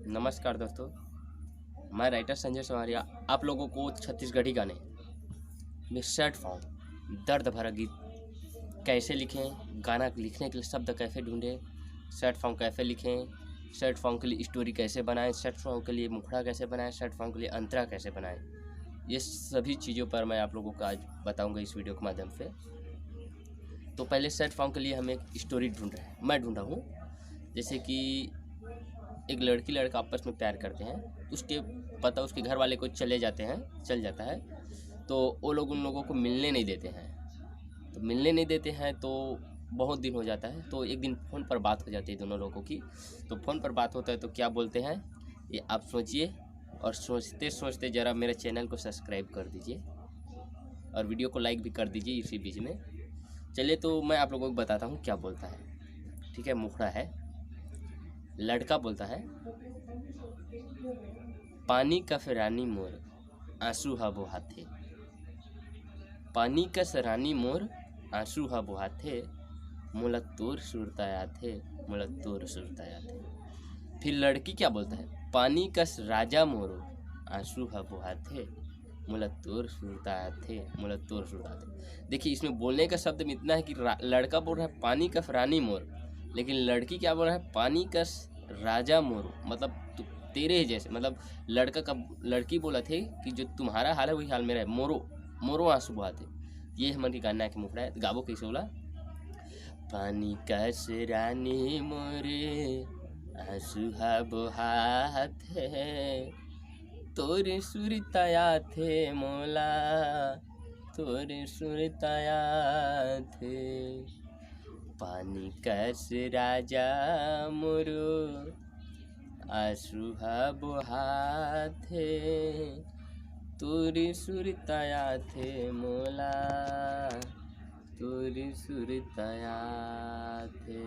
नमस्कार दोस्तों, मैं राइटर संजय सवारिया आप लोगों को छत्तीसगढ़ी गाने में सैड सॉन्ग दर्द भरा गीत कैसे लिखें, गाना लिखने के लिए शब्द कैसे ढूंढें, सैड सॉन्ग कैसे लिखें, सैड सॉन्ग के लिए स्टोरी कैसे बनाएं, सैड सॉन्ग के लिए मुखड़ा कैसे बनाएं, सैड सॉन्ग के लिए अंतरा कैसे बनाएं, ये सभी चीज़ों पर मैं आप लोगों को आज बताऊंगा इस वीडियो के माध्यम से। तो पहले सैड सॉन्ग के लिए हम एक स्टोरी ढूंढ रहे हैं, मैं ढूंढा हूँ। जैसे कि एक लड़की लड़का आपस में प्यार करते हैं, उसके पता उसके घर वाले को चल जाता है, तो वो लोग उन लोगों को मिलने नहीं देते हैं। तो बहुत दिन हो जाता है, तो एक दिन फ़ोन पर बात हो जाती है दोनों लोगों की। तो फ़ोन पर बात होता है तो क्या बोलते हैं ये आप सोचिए, और सोचते सोचते ज़रा मेरे चैनल को सब्सक्राइब कर दीजिए और वीडियो को लाइक भी कर दीजिए इसी बीच में। चलिए तो मैं आप लोगों को बताता हूँ क्या बोलता है। ठीक है, मुखड़ा है। लड़का बोलता है, पानी का फिरानी मोर आंसू हा बोहाथे, पानी का सरानी मोर आंसू हा बोहाथे, मुलक तोर सुरताया थे, मुलक तोर सुरताया थे। फिर लड़की क्या बोलता है, पानी का राजा मोरो आंसू हा बोहाथे, मुलक तोर सुरताया थे, मुलक तोर सुरताया थे। देखिए इसमें बोलने का शब्द में इतना है कि लड़का बोल रहा है पानी का रानी मोर, लेकिन लड़की क्या बोल रहा है, पानी का राजा मोर, मतलब तेरे ही जैसे। मतलब लड़की बोला थे कि जो तुम्हारा हाल है वही हाल मेरा है, मोरो मोरो आंसू बहाते। ये हमारी गाना के मुखड़ा है। गावो कैसे बोला, पानी का रानी मोरे आंसू हा बहाते, तोरे सुरताया थे मोला, तोरे सुरताया थे। पानी का राजा मोरो आंसू हा बहाते, तोरे सुरताया थे मोला, तोरे सुरताया थे।